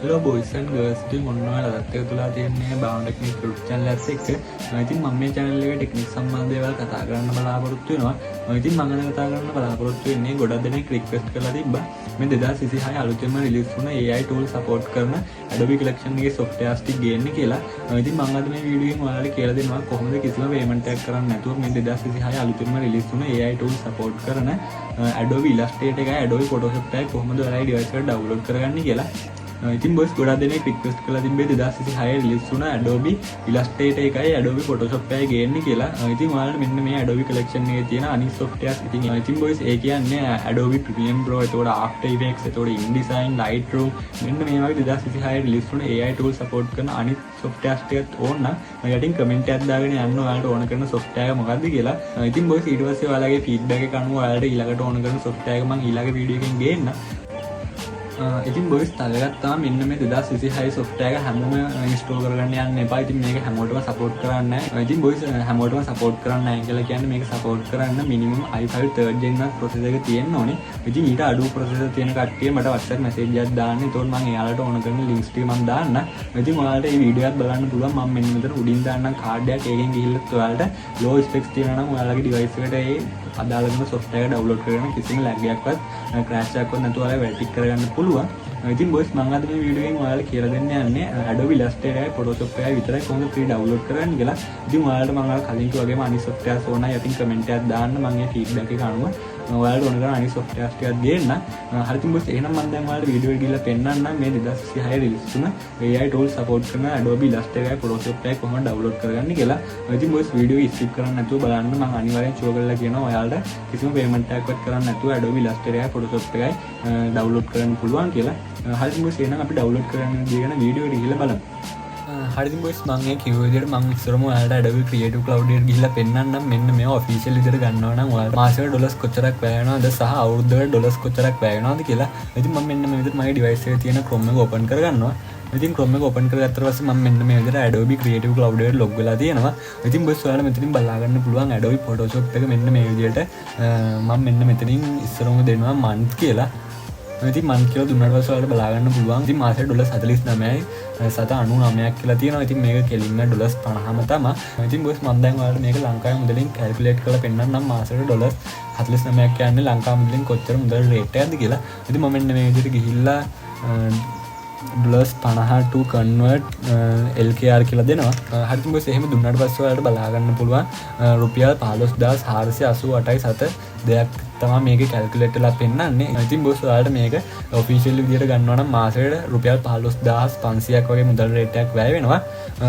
Hello boys and girls, ඉතින් මොන වලට තුලා තියෙන්නේ භාවනා ටෙක්නික් YouTube channel එකත් එක්ක. ඉතින් මම මේ channel එකේ ටෙක්නික් සම්බන්ධ දේවල් කතා කරන්න බලාපොරොත්තු වෙනවා. ඉතින් මම ගැන කතා කරන්න බලාපොරොත්තු වෙන්නේ ගොඩක් දෙනෙක් රික්වෙස්ට් කරලා තිබ්බා. මේ 2026 අලුතෙන්ම රිලීස් වුණ AI tool support කරන Adobe Collection එකේ softwares ටික ගේන්න කියලා. ඉතින් මම අද මේ වීඩියෝ එකෙන් ඔයාලට කියලා දෙනවා කොහොමද කිසිම payment එකක් කරන්න නැතුව මේ 2026 අලුතෙන්ම රිලීස් වුණ AI tool support කරන Adobe Illustrator එකයි Adobe Photoshop එකයි කොහොමද ඔයාලගේ device එකට download කරගන්නේ කියලා. ඉතින් බොස් ගොඩක් දෙනෙක් රික්වෙස්ට් කරලා තිබ්බේ 2026 රිලීස් වුණ Adobe Illustrator එකයි Adobe Photoshop එකයි ගේන්න කියලා. ඉතින් ඔයාලට මෙන්න මේ Adobe Collection එකේ තියෙන අනිත් softwares ඉතින් බොස් ඒ කියන්නේ Adobe Premiere Pro, එතකොට After Effects, එතකොට InDesign, Lightroom මෙන්න මේ වගේ 2026 රිලීස් වුණ AI tool support කරන අනිත් softwares ටිකත් ඕන නම් යටින් comment එකක් දාගෙන යන්න ඔයාලට ඕන කරන software එක මොකක්ද කියලා. ඉතින් බොස් ඊට පස්සේ ඔයාලගේ feedback එක අනුව ඔයාලට ඊළඟට ඕන කරන software එක මම ඊළඟ වීඩියෝ එකෙන් ගේන්න. ඉතින් බොයිස් තලගත් තමයි මෙන්න මේ 2026 software එක හැමෝම install කරගන්න යන්න එපා. ඉතින් මේක හැමෝටම support කරන්නේ නැහැ. ඉතින් බොයිස් හැමෝටම support කරන්නේ නැහැ කියලා කියන්නේ මේක support කරන්න minimum i5 3rd gen processor එක තියෙන්න ඕනේ. ඉතින් ඊට අඩු processor තියෙන කට්ටිය මට WhatsApp message එකක් දාන්න. එතකොට මම එයාලට ඕන කරන links ටික මම දාන්න. ඉතින් ඔයාලට මේ වීඩියෝ එකත් බලන්න පුළුවන්. මම මෙන්න මෙතන උඩින් දාන්නම් card එකක්. ඒකෙන් ගිහිල්ලා ඔයාලට low specs තියෙනවා නම් ඔයාලගේ device එකට ඒ අදාළ කරන software එක download කරගෙන කිසිම lag එකක්වත් crash එකක්වත් නැතුව ඔයාලා වැඩි කරගන්න පුළුවන්. ඉතින් බොයිස් මම අද මේ වීඩියෝ එකෙන් ඔයාලට කියලා දෙන්න යන්නේ Adobe Illustrator එකයි Photoshop එකයි විතරයි කොහොමද free download කරන්න කියලා. ඉතින් ඔයාලට මම අර කලින් කිව්වා වගේම අනිත් softwares ඕනයි යටින් comment එකක් දාන්න. මම ඒ feedback එක අනුව ඔයාලට ඕන කරන අනිත් softwares ටිකක් ගේන්න. හරි ඉතින් බොයිස් එහෙනම් මම දැන් ඔයාලට වීඩියෝ එක ගිහලා පෙන්නන්නම් මේ 2026 රිලීස් වුණ AI tool support කරන Adobe Illustrator එකයි Photoshop එකයි කොහොමද download කරගන්නේ කියලා. ඉතින් බොයිස් වීඩියෝ එක skip කරන්න නැතුව බලන්න. මම අනිවාර්යෙන් show කරලා කියනවා ඔයාලට කිසිම payment එකක්වත් කරන්න නැතුව Adobe Illustrator එකයි Photoshop එකයි download කරන්න පුළුවන් කියලා. හරි බොයිස් එහෙනම් අපි download කරන්න ගියගෙන වීඩියෝ එක ගිහලා බලමු. හරි බොයිස් මම මේ කිව්ව විදිහට මම ඉස්සරම ඔයාලට Adobe Creative Cloud එකට ගිහිල්ලා පෙන්නන්නම්. මෙන්න මේවා official විදිහට ගන්නවා නම් ඔයාලට මාසෙකට ඩොලර්ස් කොච්චරක් වැය වෙනවද සහ අවුරුද්දකට ඩොලර්ස් කොච්චරක් වැය වෙනවද කියලා. ඉතින් මම මෙන්න මේ විදිහට මගේ device එකේ තියෙන Chrome එක open කරගන්නවා. ඉතින් Chrome එක open කරගත්තට පස්සේ මම මෙන්න මේ විදිහට Adobe Creative Cloud එකට log වෙලා තියෙනවා. ඉතින් බොයිස් ඔයාලා මෙතනින් බලා ගන්න පුළුවන් Adobe Photoshop එක මෙන්න මේ විදිහට මම මෙන්න මෙතනින් ඉස්සරම දෙනවා month කියලා. ඉතින් month කියලා දුන්නාට පස්සේ ඔයාලට බලා ගන්න පුළුවන්. ඉතින් මාසෙට ඩොලර්ස් 49යි 799ක් කියලා තියෙනවා. ඉතින් මේක කෙලින්ම ඩොලර්ස් 50ම තමයි. ඉතින් බොස් මම දැන් ඔයාලට මේක ලංකාවේ මුදලින් කැල්කියුලේට් කරලා පෙන්නන්නම් මාසෙට ඩොලර්ස් 49ක් කියන්නේ ලංකාවේ මුදලින් කොච්චර මුදල් රේට් එකක්ද කියලා. ඉතින් මම මෙන්න මේ විදිහට ගිහිල්ලා ඩොලර්ස් 50 to convert LKR කියලා දෙනවා. හරි ඉතින් බොස් එහෙම දුන්නාට පස්සේ ඔයාලට බලා ගන්න පුළුවන් රුපියල් 15488.7 දෙයක් තමයි මේකේ කැල්කියුලේට් වෙලා පෙන්නන්නේ. ඉතින් බොස් ඔයාලට මේක ඔෆිෂියල් විදියට ගන්නවා නම් මාසෙට රුපියල් 15500ක් වගේ මුදල් රේට් එකක් වැය වෙනවා.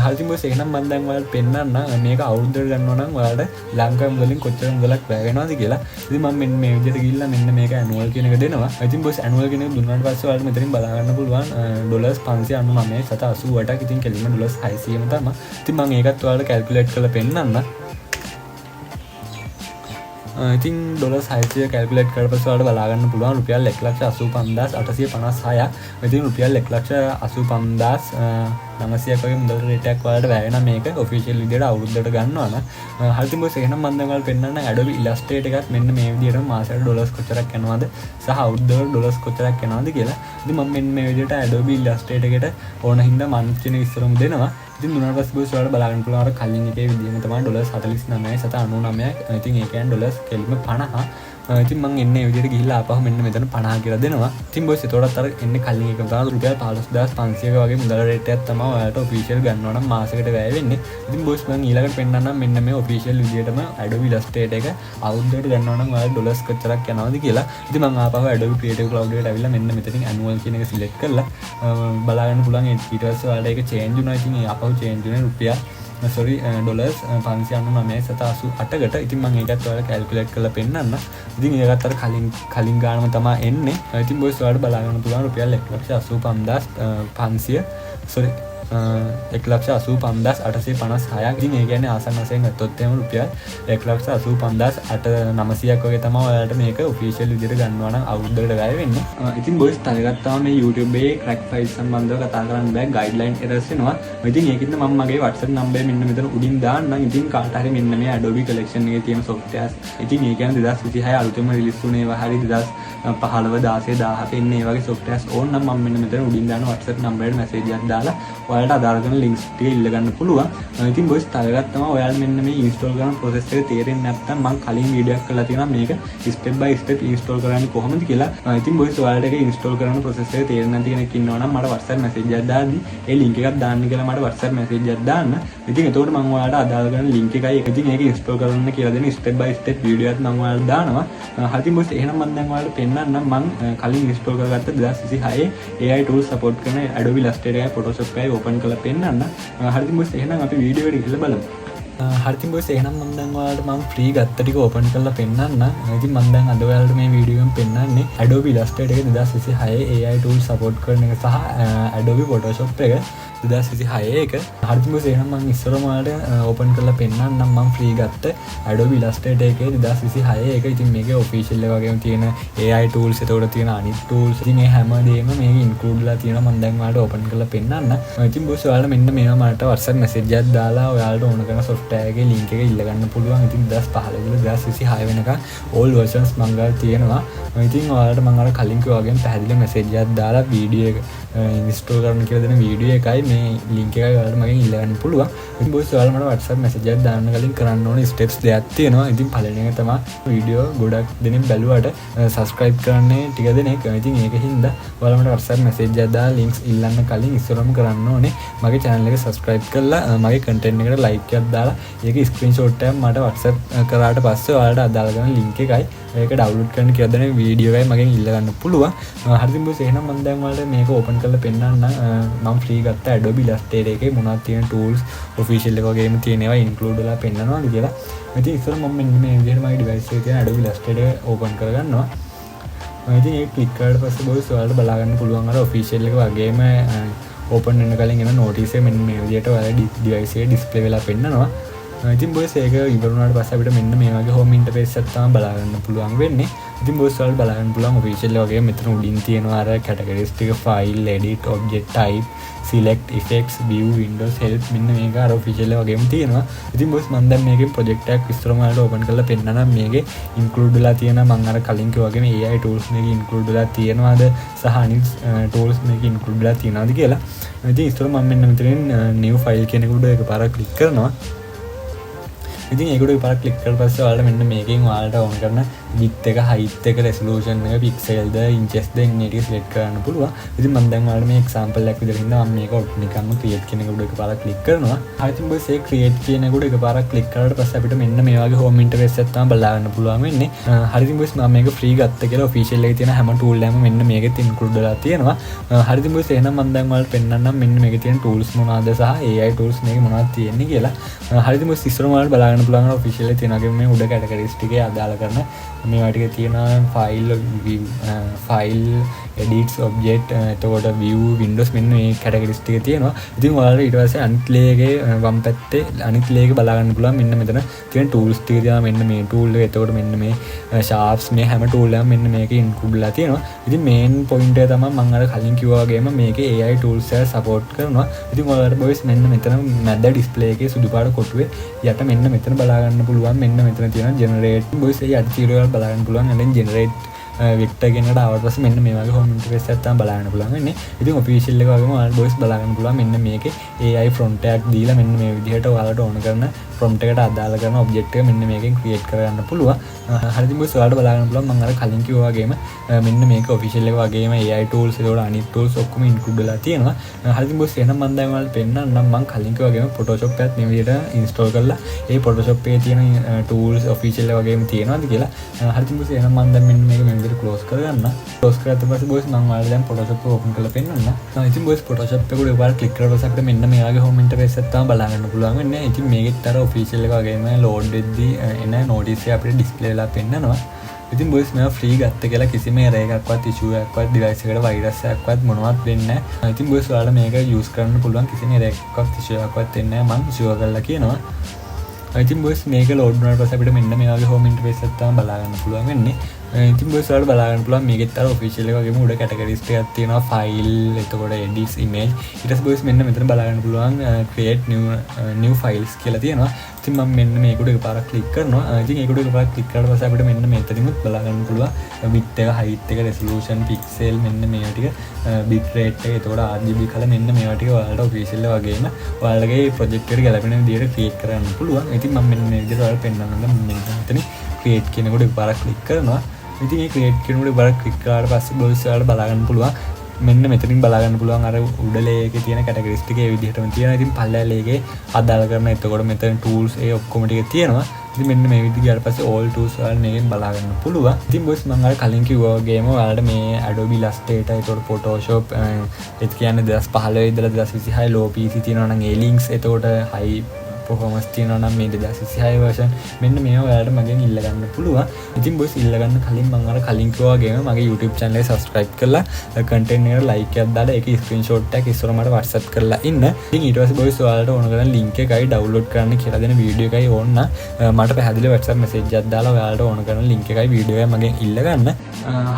හරි ඉතින් බොස් එහෙනම් මම දැන් ඔයාලට පෙන්නන්න මේක අවුරුද්දකට ගන්නවා නම් ඔයාලට ලංකාවේ මුදලින් කොච්චර මුදලක් වැය වෙනවද කියලා. ඉතින් මම මෙන්න මේ විදියට ගිහිල්ලා මෙන්න මේක annual කියන එක දෙනවා. ඉතින් බොස් annual කියන එක දුන්නාට පස්සේ ඔයාලට මෙතනින් බලා ගන්න පුළුවන් ඩොලර්ස් 599.88ක්. ඉතින් කෙලින්ම ඩොලර්ස් 600ම තමයි. ඉතින් මම ඒකත් ඔයාලට කැල්කියුලේට් කරලා පෙන්නන්න. ඉතින් ඩොලර්ස් 600 කැල්කියුලේට් කරලා පස්සේ ඔයාලට බලා ගන්න පුළුවන් රුපියල් 1,85,856. ඉතින් රුපියල් 1,85,900ක් වගේ මුදල් රේට් එකක් ඔයාලට වැය වෙනවා මේක ඔෆිෂියල් විදියට අවුරුද්දකට ගන්නවා නම්. හරි ඉතින් බොස් එහෙනම් මම දැන් ඔයාලට පෙන්නන්න Adobe Illustrator එකත් මෙන්න මේ විදියට මාසෙට ඩොලර්ස් කොච්චරක් යනවද සහ අවුරුද්දකට ඩොලර්ස් කොච්චරක් යනවද කියලා. ඉතින් මම මෙන්න මේ විදියට Adobe Illustrator එකට ඕන හින්දා month කියන ඉස්සරම දෙනවා. ඉතින් දුන්නාට පස්සේ බොස් ඔයාලට බලා ගන්න පුළුවන් අර කලින් එකේ විදිහම තමයි ඩොලර්ස් 49.799ක්. ඉතින් ඒ කියන්නේ ඩොලර්ස් කෙලින්ම 50. ඉතින් මම එන්නේ මේ විදිහට ගිහිල්ලා ආපහු මෙන්න මෙතන 50 කියලා දෙනවා. ඉතින් බොස් ඒතකොටත් අර එන්නේ කලින් එකම තමයි රුපියල් 15500ක වගේ මුදල් රේට් එකක් තමයි ඔයාලට ඔෆිෂියල් ගන්නවා නම් මාසෙකට වැය වෙන්නේ. ඉතින් බොස් මම ඊළඟට පෙන්නන්නම් මෙන්න මේ ඔෆිෂියල් විදිහටම Adobe Illustrator එක අවුරුද්දකට ගන්නවා නම් ඔයාලට ඩොලර්ස් කොච්චරක් යනවද කියලා. ඉතින් මම ආපහු Adobe Creative Cloud එකට ඇවිල්ලා මෙන්න මෙතනින් annual කියන එක select කරලා බලා ගන්න පුළුවන් ඊට පස්සේ ඔයාලට ඒක change වුණා. ඉතින් ආපහු change වුණේ රුපියල් ඩොලර්ස් 599.88කට. ඉතින් මම ඒකත් ඔයාලට කැල්කියුලේට් කරලා පෙන්නන්න. ඉතින් ඒකත් අර කලින් ගානම තමයි එන්නේ. ඉතින් බොස් ඔයාලට බලා ගන්න පුළුවන් රුපියල් 1,85,500 1,85,856. ඉතින් ඒ කියන්නේ ආසන්න වශයෙන් ගත්තොත් එහෙම රුපියල් 1,85,900ක් වගේ තමයි ඔයාලට මේක ඔෆිෂියල් විදිහට ගන්නවා නම් අවුරුද්දකට වැය වෙන්නේ. ඉතින් බොයිස් තව ගත්තාම මේ YouTube එකේ crack files සම්බන්ධව කතා කරන්න බෑ guideline errors එනවා. ඉතින් ඒකින්ද මම මගේ WhatsApp number මෙන්න මෙතන උඩින් දාන්නම්. ඉතින් කාට හරි මෙන්න මේ Adobe collection එකේ තියෙන softwares. ඉතින් ඒ කියන්නේ 2026 අලුතෙන්ම රිලීස් වුණ ඒවා හරි 2015 16 17 ඉන්න ඒ වගේ softwares ඕන නම් මම මෙන්න මෙතන උඩින් දාන WhatsApp number එකට message එකක් දාලා ඔයාලට අදාළ කරන links ටික ඉල්ල ගන්න පුළුවන්. ඉතින් බොයිස් තව ගත්තම ඔයාලා මෙන්න මේ install කරන process එක තේරෙන්නේ නැත්නම් මම කලින් වීඩියෝ එකක් කරලා තියෙනවා මේක step by step install කරන්නේ කොහොමද කියලා. ඉතින් බොයිස් ඔයාලට ඒක install කරන process එක තේරෙන්නේ නැති කෙනෙක් ඉන්නවා නම් මට WhatsApp message එකක් දාද්දි ඒ link එකක් දාන්න කියලා මට WhatsApp message එකක් දාන්න. ඉතින් එතකොට මම ඔයාලට අදාළ කරන link එකයි ඉතින් ඒක install කරන්න කියලා දෙන step by step වීඩියෝ එකක් මම ඔයාලට දානවා. හරි බොයිස් එහෙනම් මම දැන් ඔයාලට පෙන්නන්නම් මම කලින් install කරගත්ත 2026 AI tools support කරන Adobe Illustrator එකයි Photoshop එකයි open කරලා පෙන්නන්න. හරි බොයිස් එහෙනම් අපි වීඩියෝ එකට ගිහලා බලමු. හරි බොයිස් එහෙනම් මම දැන් ඔයාලට මම free ගත්ත ටික open කරලා පෙන්නන්න. ඉතින් මම දැන් අද ඔයාලට මේ වීඩියෝ එකෙන් පෙන්නන්නේ Adobe Illustrator එක 2026 AI tools support කරන එක සහ Adobe Photoshop එක 2026 එක. හරි බොයිස් එහෙනම් මම ඉස්සරම ඔයාලට open කරලා පෙන්නන්නම් මම free ගත්ත Adobe Illustrator එකේ 2026 එක. ඉතින් මේකේ official එක වගේම තියෙන AI tools එතකොට තියෙන අනිත් tools ඉතින් මේ හැමදේම මේක include ලා තියෙනවා. මම දැන් ඔයාලට open කරලා පෙන්නන්න. ඉතින් බොයිස් ඔයාලා මෙන්න මේවා මට WhatsApp message එකක් දාලා ඔයාලට ඕන කරන software එකේ link එක ඉල්ල ගන්න පුළුවන්. ඉතින් 2015 ඉඳලා 2026 වෙනකන් all versions මම ගාව තියෙනවා. ඉතින් ඔයාලට මම අර කලින් කිව්වා වගේම පැහැදිලි message එකක් දාලා වීඩියෝ එක install කරන්න කියලා දෙන වීඩියෝ එකයි මේ link එකයි ඔයාලට මගෙන් ඉල්ල ගන්න පුළුවන්. ඉතින් බොයිස් ඔයාලා මට WhatsApp message එකක් දාන්න කලින් කරන්න ඕනේ steps දෙකක් තියෙනවා. ඉතින් පළවෙනි එක තමයි වීඩියෝ ගොඩක් දෙනෙක් බැලුවට subscribe කරන්නේ ටික දෙනෙක්. ඉතින් ඒකින්ද ඔයාලා මට WhatsApp message එකක් දාලා links ඉල්ලන්න කලින් ඉස්සරම කරන්න ඕනේ මගේ channel එක subscribe කරලා මගේ content එකට like එකක් දාලා ඒක screenshot එකක් මට WhatsApp කරාට පස්සේ ඔයාලට අදාළ කරන link එකයි ඒක download කරන්න කියලා දෙන වීඩියෝ එකයි මගෙන් ඉල්ල ගන්න පුළුවන්. හරිද බොයිස් එහෙනම් මම දැන් ඔයාලට මේක open කරලා පෙන්නන්න. මම free ගත්ත Adobe Illustrator එකේ මොනවද තියෙන tools official එක වගේම තියෙන ඒවා include වෙලා පෙන්නනවාද කියලා. ඉතින් ඉතින් මම මෙන්න මේ විදිහට මගේ device එකේ තියෙන Adobe Illustrator එක open කරගන්නවා. ඉතින් ඒක click කරලා පස්සේ බොයිස් ඔයාලට බලා ගන්න පුළුවන් අර official එක වගේම open වෙන්න කලින් එන notice එක මෙන්න මේ විදිහට ඔයාලගේ device එකේ display වෙලා පෙන්නනවා. ඉතින් බොයිස් ඒක ඉවර වුණාට පස්සේ අපිට මෙන්න මේ වගේ home interface එකක් තමයි බලා ගන්න පුළුවන් වෙන්නේ. ඉතින් බොයිස් ඔයාලට බලා ගන්න පුළුවන් official වගේ මෙතන උඩින් තියෙනවා අර categories ටික file edit object type select effects view windows help මෙන්න මේක අර official වගේම තියෙනවා. ඉතින් බොයිස් මම දැන් මේකෙන් project එකක් විස්තරම ඔයාලට open කරලා පෙන්නනවා. මේකේ include වෙලා තියෙන මම අර කලින් කිව්වා වගේම AI tools මේකේ include වෙලා තියෙනවාද සහ අනිත් tools මේකේ include වෙලා තියෙනවාද කියලා. ඉතින් ඉස්සර මම මෙන්න මෙතනින් new file කියන එකට එකපාරක් click කරනවා. ඉතින් ඒකට එකපාරක් click කරලා පස්සේ ඔයාලට මෙන්න මේකෙන් ඔයාලට ඕන කරන width එක height එක resolution එක pixel ද inches ද එන්න ටික select කරන්න පුළුවන්. ඉතින් මම දැන් ඔයාලට මේ example එකක් විදිහට ඉන්නවා. මම මේක නිකන්ම create කියන එකට එකපාරක් click කරනවා. හරි ඉතින් බොයිස් ඒ create කියන එකට එකපාරක් click කරාට පස්සේ අපිට මෙන්න මේ වගේ home interface එකක් තමයි බලා ගන්න පුළුවන් වෙන්නේ. හරි ඉතින් බොයිස් මම මේක free ගත්ත කියලා official එකේ තියෙන හැම tool එකම මෙන්න මේකෙත් include වෙලා තියෙනවා. හරි ඉතින් බොයිස් එහෙනම් මම දැන් ඔයාලට පෙන්නන්නම් මෙන්න මේකේ තියෙන tools මොනවාද සහ AI tools මේකේ මොනවද තියෙන්නේ කියලා. හරි ඉතින් බොයිස් ඉස්සරම ඔයාලට බලා ගන්න පුළුවන් official එකේ තියෙන වගේ මේ උඩ categories ටිකේ අදාළ කරන මේවා ටික තියෙනවා file edits object එතකොට view windows මෙන්න මේ categories ටික තියෙනවා. ඉතින් ඔයාලට ඊට පස්සේ අනිත් layer එකේ වම් පැත්තේ අනිත් layer එක බලා ගන්න පුළුවන් මෙන්න මෙතන තියෙන tools ටික තියෙනවා. මෙන්න මේ tool එක එතකොට මෙන්න මේ sharps මේ හැම tool එකම මෙන්න මේකේ include වෙලා තියෙනවා. ඉතින් main point එක තමයි මම අර කලින් කිව්වා වගේම මේකේ AI tools එක support කරනවා. ඉතින් ඔයාලට boys මෙන්න මෙතන මැද display එකේ සුදු පාට කොටුවේ යට මෙන්න මෙතන බලා ගන්න පුළුවන්. මෙන්න මෙතන තියෙන generate boys ඒ යට තියලා බලා ගන්න පුළුවන්. and then generate vector කෙනකට ආවට පස්සේ මෙන්න මේ වගේ home interface එකක් තමයි බලා ගන්න පුළුවන් වෙන්නේ. ඉතින් official එක වගේම ඔයාලට boys බලා ගන්න පුළුවන් මෙන්න මේකේ AI prompt එකක් දීලා මෙන්න මේ විදිහට ඔයාලට ඕන කරන prompt එකට අදාළ කරන object එක මෙන්න මේකෙන් create කරගන්න පුළුවන්. හරි ඉතින් boys ඔයාලට බලා ගන්න පුළුවන් මම අර කලින් කිව්වා වගේම මෙන්න මේක official එක වගේම AI tools ඒකට අනිත් tools ඔක්කොම include වෙලා තියෙනවා. හරි ඉතින් boys එහෙනම් මම දැන් ඔයාලට පෙන්නන්නම් මම කලින් කිව්වා වගේම Photoshop එකත් මේ විදිහට install කරලා ඒ Photoshop එකේ තියෙන tools official එක වගේම තියෙනවාද කියලා. හරි ඉතින් boys එහෙනම් මම දැන් මෙන්න මේක මේ විදිහට close කරගන්න. close කරාට පස්සේ boys මම ඔයාලට දැන් Photoshop එක open කරලා පෙන්නන්න. ඉතින් boys Photoshop එකට ඔයාලා click කරලා පස්සේ අපිට මෙන්න මේ වගේ home interface එකක් තමයි බලා ගන්න පුළුවන් වෙන්නේ. ඉතින් මේකෙත් අර official එක වගේම load වෙද්දී එන notice එක අපිට display වෙලා පෙන්නනවා. ඉතින් බොයිස් මේවා ෆ්‍රී ගත්ත කියලා කිසිම error එකක්වත් issue එකක්වත් device එකට virus එකක්වත් මොනවත් වෙන්නේ නැහැ. ඉතින් බොයිස් ඔයාලා මේක use කරන්න පුළුවන් කිසිම error එකක්වත් issue එකක්වත් වෙන්නේ නැහැ. මම sure කරලා කියනවා. ඉතින් බොයිස් මේක load වුණාට පස්සේ අපිට මෙන්න මේ වගේ home interface එකක් තමයි බලා ගන්න පුළුවන් වෙන්නේ. ඉතින් බොයිස් ඔයාලට බලා ගන්න පුළුවන් මේකෙත් අර official එක වගේම උඩ categories ටිකක් තියෙනවා file එතකොට edits image ඊට පස්සේ බොයිස් මෙන්න මෙතන බලා ගන්න පුළුවන් create new files කියලා තියෙනවා. ඉතින් මම මෙන්න මේක උඩ එකපාරක් click කරනවා. ඉතින් ඒක උඩ එකපාරක් click කරලා පස්සේ අපිට මෙන්න මෙතනින්ත් බලා ගන්න පුළුවන් width එක height එක resolution pixel මෙන්න මේවා ටික bit rate එක එතකොට RGB color මෙන්න මේවා ටික ඔයාලට official වගේම ඔයාලගේ project එකට ගැලපෙන විදිහට create කරන්න පුළුවන්. ඉතින් මම මෙන්න මේ විදිහට ඔයාලට පෙන්නන්නම්. මෙතන create කියනකොට එකපාරක් click කරනවා. ඉතින් මේ create කියනකොට එකපාරක් click කරාට පස්සේ බොයිස් ඔයාලට බලා ගන්න පුළුවන්. මෙන්න මෙතනින් බලා ගන්න පුළුවන් අර උඩ ලේ එකේ තියෙන categories ටික ඒ විදිහටම තියෙනවා. ඉතින් පල්ලෑ ලේ එකේ අදාළ කරන එතකොට මෙතන tools ඒ ඔක්කොම ටික තියෙනවා. ඉතින් මෙන්න මේ විදිහට ගියාට පස්සේ all tools ඔයාලා මේකෙන් බලා ගන්න පුළුවන්. ඉතින් බොයිස් මම අර කලින් කිව්වා වගේම ඔයාලට මේ Adobe Illustrator එතකොට Photoshop ඒත් කියන්නේ 2015 ඉඳලා 2026 low PC තියෙනවා නම් ඒ links එතකොට high performance තියෙනවා නම් මේ 2026 version මෙන්න මේවා ඔයාලට මගෙන් ඉල්ල ගන්න පුළුවන්. ඉතින් බොයිස් ඉල්ල ගන්න කලින් මම අර කලින් කිව්වා වගේම මගේ YouTube channel එක subscribe කරලා content එකට like එකක් දාලා ඒකේ screenshot එකක් ඉස්සර මට WhatsApp කරලා ඉන්න. ඉතින් ඊට පස්සේ බොයිස් ඔයාලට ඕන කරන link එකයි download කරන්න කියලා දෙන video එකයි ඕන නම් මට පැහැදිලි WhatsApp message එකක් දාලා ඔයාලට ඕන කරන link එකයි video එකයි මගෙන් ඉල්ල ගන්න.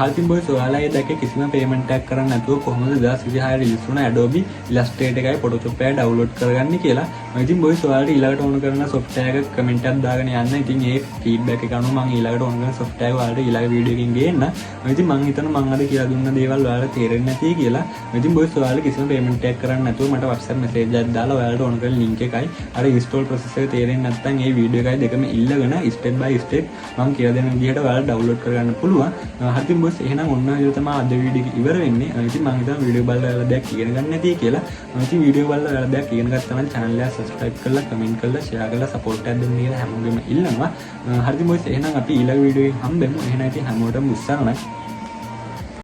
හරිතින් බොයිස් ඔයාලා ඒ දැක්කේ කිසිම payment එකක් කරන්න නැතුව කොහොමද 2026 release වුණ Adobe Illustrator එකයි Photoshop එකයි download කරගන්නේ කියලා. ඉතින් බොයිස් ඔයාලට ඊළඟට ඕන කරන software එක comment එකක් දාගෙන යන්න. ඉතින් ඒ feedback එක අනුව මම ඊළඟට ඕන කරන software එක ඔයාලට ඊළඟ video එකකින් ගේන්න. ඉතින් මම හිතනවා මම අද කියලා දුන්න දේවල් ඔයාලට තේරෙන්නේ නැති කියලා. ඉතින් බොයිස් ඔයාලා කිසිම payment එකක් කරන්න නැතුව මට WhatsApp message එකක් දාලා ඔයාලට ඕන කරන link එකයි අර install process එක තේරෙන්නේ නැත්නම් ඒ video එකයි දෙකම ඉල්ලගෙන step by step මම කියලා දෙන විදිහට ඔයාලට download කරගන්න පුළුවන්. හරිතින් බොයිස් එහෙනම් ඔන්න ඔය විදිහට තමයි අද video එක ඉවර වෙන්නේ. ඉතින් මම හිතනවා video බලලා ඔයාලා දෙයක් ඉගෙන ගන්න නැති කියලා. ඉතින් video බලලා ඔයාලා දෙයක් ඉගෙන ගත්තා නම් channel එක subscribe කරලා comment කරලා share කරලා support එකක් දෙන්න කියලා හැමෝගෙම ඉල්ලනවා. හරිද බොයිස් එහෙනම් අපි ඊළඟ වීඩියෝ එකෙන් හම්බෙමු. එහෙනම් ඉතින් හැමෝටම උත්සාහ කරන්න.